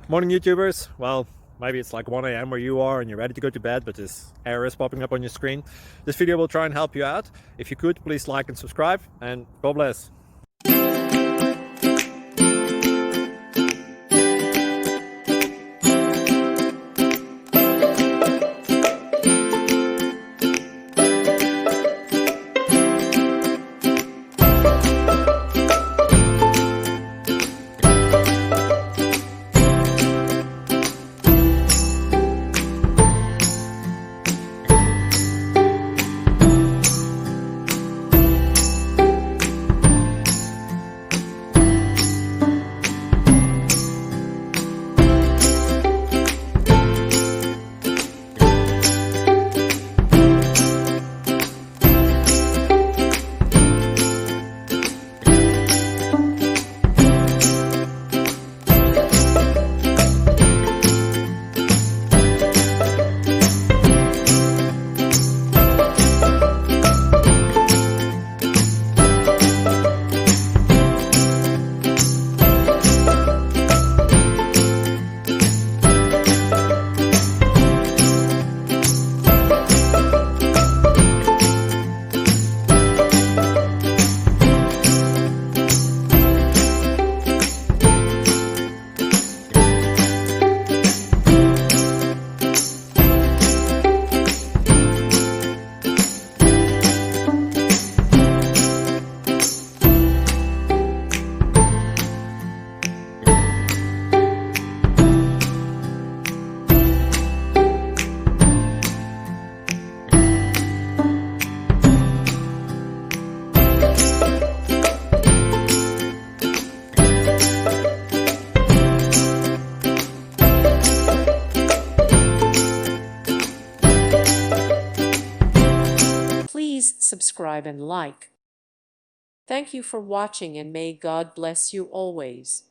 Morning YouTubers. Well, maybe it's like 1 a.m. where you are and you're ready to go to bed, but this error is popping up on your screen. This video will try and help you out. If you could, please like and subscribe, and God bless. Please subscribe and like. Thank you for watching, and may God bless you always.